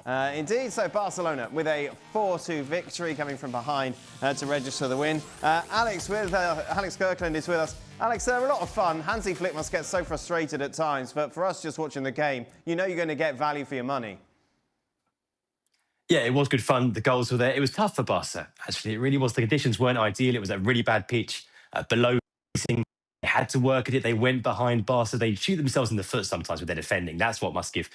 Indeed, so Barcelona with a 4-2 victory coming from behind to register the win. Alex Kirkland is with us. Alex, they're a lot of fun. Hansi Flick must get so frustrated at times, but for us just watching the game, you know you're going to get value for your money. Yeah, it was good fun. The goals were there. It was tough for Barca, actually. It really was. The conditions weren't ideal. It was a really bad pitch, below facing. They had to work at it. They went behind Barca. They shoot themselves in the foot sometimes with their defending. That's what must give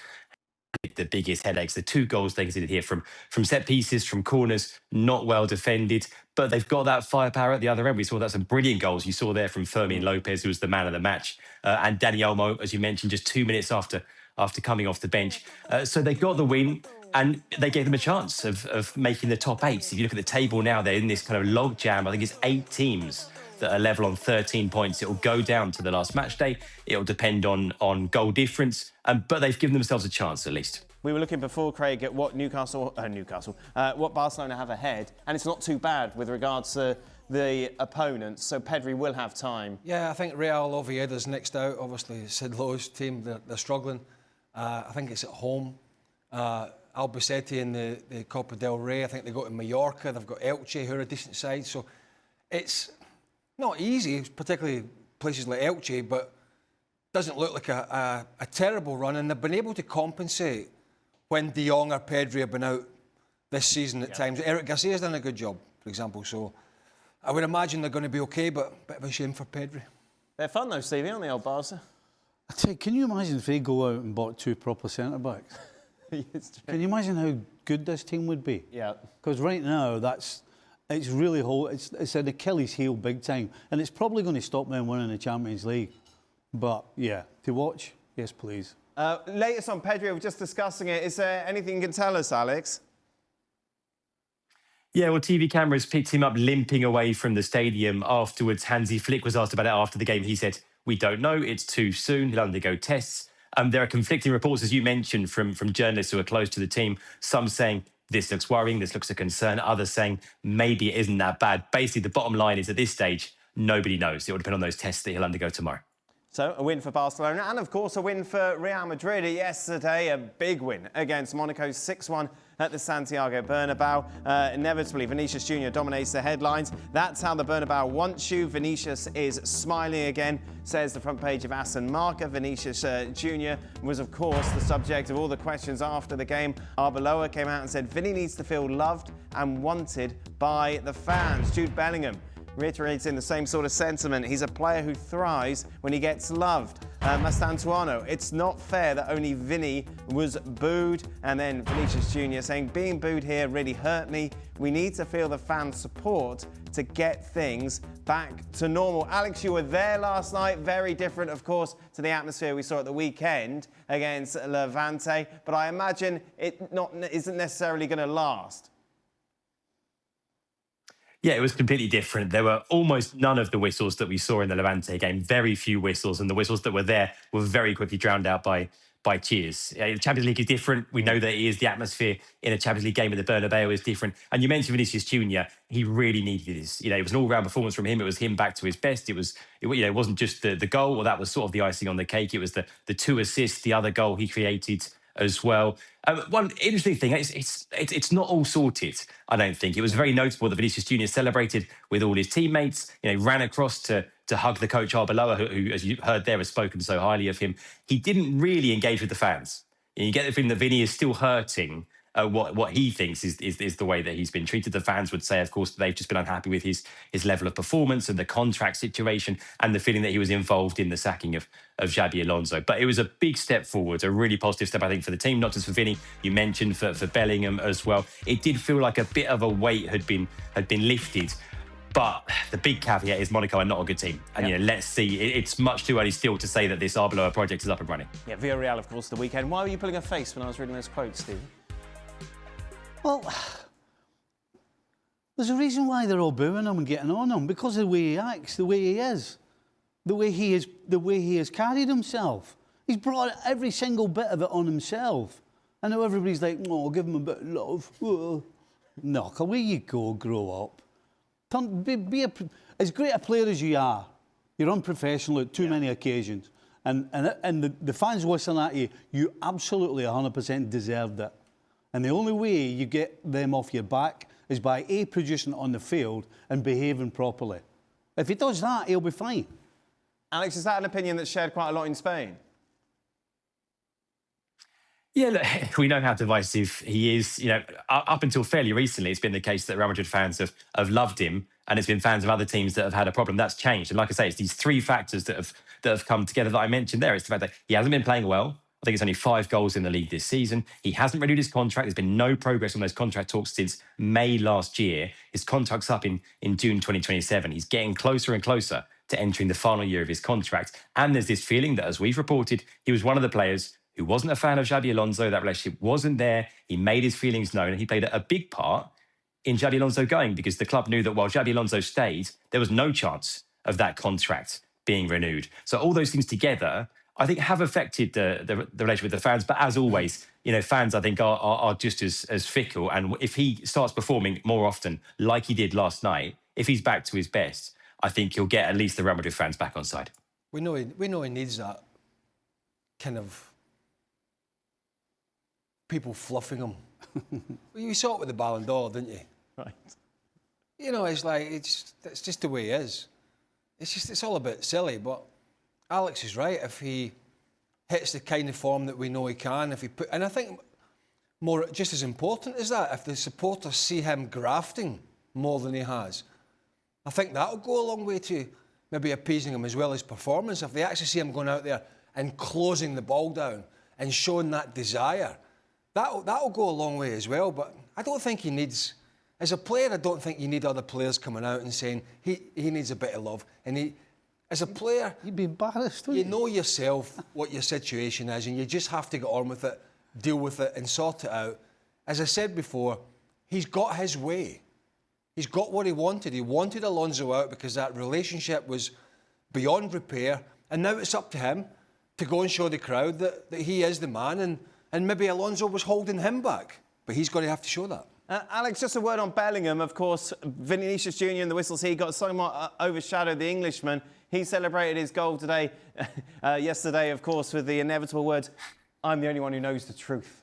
the biggest headaches. The 2 goals they conceded here from set pieces, from corners, not well defended, but they've got that firepower at the other end. We saw that some brilliant goals you saw there from Fermin Lopez, who was the man of the match, and Dani Olmo, as you mentioned, just 2 minutes after coming off the bench. So they got the win, and they gave them a chance of making the top 8. So if you look at the table now, they're in this kind of log jam. I think it's 8 teams that are level on 13 points. It will go down to the last match day. It will depend on goal difference, but they've given themselves a chance at least. We were looking before, Craig, at what what Barcelona have ahead, and it's not too bad with regards to the opponents, so Pedri will have time. Yeah, I think Real Oviedo's next out. Obviously, Sid Lowe's team, they're struggling. I think it's at home. Albacete in the Copa del Rey. I think they go to Mallorca. They've got Elche, who are a decent side. So it's not easy, particularly places like Elche, but doesn't look like a terrible run. And they've been able to compensate when De Jong or Pedri have been out this season at times. Eric Garcia's done a good job, for example. So I would imagine they're going to be okay, but a bit of a shame for Pedri. They're fun though, Stevie, aren't they, old Barca? I tell you, can you imagine if they go out and bought 2 proper centre-backs? Can you imagine how good this team would be? Yeah. Because right now, it's really it's an Achilles heel big time, and it's probably going to stop them winning the Champions League. But yeah, to watch, yes, please. Latest on Pedri, we're just discussing it. Is there anything you can tell us, Alex? Yeah, well, TV cameras picked him up limping away from the stadium afterwards. Hansi Flick was asked about it after the game. He said, "We don't know. It's too soon. He'll undergo tests." There are conflicting reports, as you mentioned, from journalists who are close to the team. Some saying this looks worrying, this looks a concern. Others saying maybe it isn't that bad. Basically, the bottom line is at this stage, nobody knows. It will depend on those tests that he'll undergo tomorrow. So, a win for Barcelona and, of course, a win for Real Madrid. Yesterday, a big win against Monaco, 6-1 at the Santiago Bernabeu. Inevitably, Vinicius Jr dominates the headlines. That's how the Bernabeu wants you. Vinicius is smiling again, says the front page of AS and Marca. Vinicius Jr was, of course, the subject of all the questions after the game. Arbeloa came out and said Vinny needs to feel loved and wanted by the fans. Jude Bellingham reiterating the same sort of sentiment. He's a player who thrives when he gets loved. Mastantuono, it's not fair that only Vinny was booed. And then Vinicius Jr saying, being booed here really hurt me. We need to feel the fan support to get things back to normal. Alex, you were there last night. Very different, of course, to the atmosphere we saw at the weekend against Levante. But I imagine it isn't necessarily going to last. Yeah, it was completely different. There were almost none of the whistles that we saw in the Levante game, very few whistles, and the whistles that were there were very quickly drowned out by cheers. The Champions League is different. We know that it is. The atmosphere in a Champions League game at the Bernabeu is different. And you mentioned Vinicius Jr. He really needed this. It was an all-round performance from him. It was him back to his best. It wasn't just the goal, or that was sort of the icing on the cake. It was the 2 assists, the other goal he created as well. One interesting thing, it's not all sorted, I don't think. It was very notable that Vinicius Jr celebrated with all his teammates, ran across to hug the coach Arbeloa, who, as you heard there, has spoken so highly of him. He didn't really engage with the fans. You get the feeling that Vinny is still hurting what he thinks is the way that he's been treated. The fans would say, of course, they've just been unhappy with his level of performance and the contract situation and the feeling that he was involved in the sacking of Xabi Alonso. But it was a big step forward, a really positive step, I think, for the team, not just for Vinny. You mentioned for Bellingham as well. It did feel like a bit of a weight had been lifted. But the big caveat is Monaco are not a good team. And, let's see. It's much too early still to say that this Arbeloa project is up and running. Yeah, Villarreal, of course, the weekend. Why were you pulling a face when I was reading those quotes, Stephen? Well, there's a reason why they're all booing him and getting on him, because of the way he acts, the way he is, the way he has carried himself. He's brought every single bit of it on himself. I know everybody's like, "Oh, I'll give him a bit of love." Oh. No, away you go, grow up. Be as great a player as you are. You're unprofessional at too many occasions, and the fans whistling at you. You absolutely 100% deserved it. And the only way you get them off your back is by A, producing on the field and behaving properly. If he does that, he'll be fine. Alex, is that an opinion that's shared quite a lot in Spain? Yeah, look, we know how divisive he is. You know, up until fairly recently, it's been the case that Real Madrid fans have loved him, and it's been fans of other teams that have had a problem. That's changed. And like I say, it's these three factors that have come together that I mentioned there. It's the fact that he hasn't been playing well. I think it's only 5 goals in the league this season. He hasn't renewed his contract. There's been no progress on those contract talks since May last year. His contract's up in June 2027. He's getting closer and closer to entering the final year of his contract. And there's this feeling that, as we've reported, he was one of the players who wasn't a fan of Xabi Alonso. That relationship wasn't there. He made his feelings known, and he played a big part in Xabi Alonso going, because the club knew that while Xabi Alonso stayed, there was no chance of that contract being renewed. So all those things together, I think, have affected the relationship with the fans. But as always, you know, fans, I think, are just as fickle. And if he starts performing more often, like he did last night, if he's back to his best, I think he'll get at least the Real Madrid fans back on side. We know he needs that kind of people fluffing him. You saw it with the Ballon d'Or, didn't you? Right. You know, it's like, it's just the way he is. It's all a bit silly, but Alex is right. If he hits the kind of form that we know he can, and I think just as important as that, if the supporters see him grafting more than he has, I think that'll go a long way to maybe appeasing him as well as performance. If they actually see him going out there and closing the ball down and showing that desire, that'll go a long way as well. But I don't think he needs, as a player, I don't think you need other players coming out and saying he needs a bit of love. And as a player, You'd be embarrassed, you wouldn't you? know yourself what your situation is, and you just have to get on with it, deal with it, and sort it out. As I said before, he's got his way. He's got what he wanted. He wanted Alonso out because that relationship was beyond repair, and now it's up to him to go and show the crowd that he is the man, and maybe Alonso was holding him back, but he's got to have to show that. Alex, just a word on Bellingham. Of course, Vinicius Jr. and the whistles he got somewhat overshadowed the Englishman. He celebrated his goal yesterday, of course, with the inevitable words, "I'm the only one who knows the truth."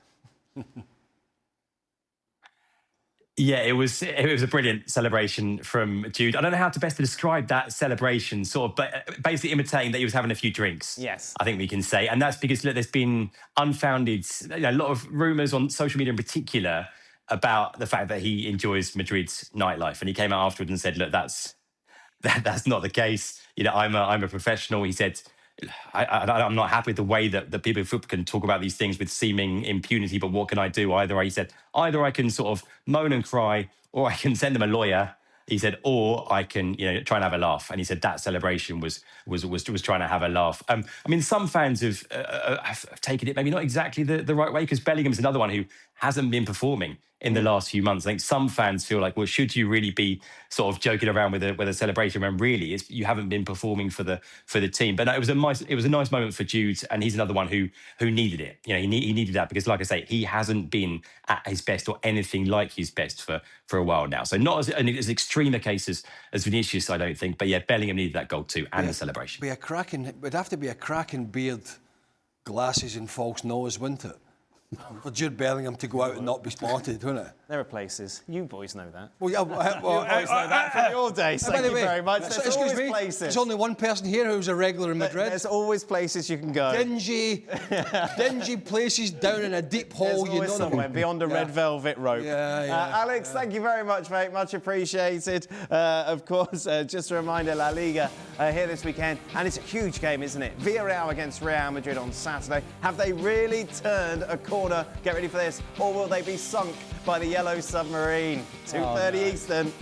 Yeah, it was a brilliant celebration from Jude. I don't know how to best describe that celebration, but basically imitating that he was having a few drinks. Yes. I think we can say. And that's because, look, there's been unfounded, a lot of rumours on social media in particular about the fact that he enjoys Madrid's nightlife. And he came out afterwards and said, look, that's not the case. You know, I'm a professional. He said, I'm not happy with the way that people in football can talk about these things with seeming impunity, but what can I do? He said, either I can sort of moan and cry, or I can send them a lawyer. He said, or I can, try and have a laugh. And he said that celebration was trying to have a laugh. I mean, some fans have taken it maybe not exactly the right way, because Bellingham's another one who hasn't been performing in the last few months. I think some fans feel like, well, should you really be sort of joking around with a celebration when really you haven't been performing for the team? But no, it was a nice moment for Jude, and he's another one who needed it. He needed that because, like I say, he hasn't been at his best or anything like his best for a while now. So not as extreme a case as Vinícius, I don't think. But yeah, Bellingham needed that goal too, and the celebration. It'd have to be a cracking beard, glasses and false nose, wouldn't it? For Jude Bellingham to go out and not be spotted, wouldn't it? There are places. You boys know that. Well, yeah, You boys know that from your days. Thank you very much. There's always places. There's only one person here who's a regular in Madrid. There's always places you can go. Dingy places down in a deep hole. There's always somewhere beyond a red velvet rope. Alex, thank you very much, mate. Much appreciated. Of course, just a reminder, La Liga here this weekend, and it's a huge game, isn't it? Villarreal against Real Madrid on Saturday. Have they really turned a corner? Get ready for this, or will they be sunk by the yellow submarine? 2:30 Eastern.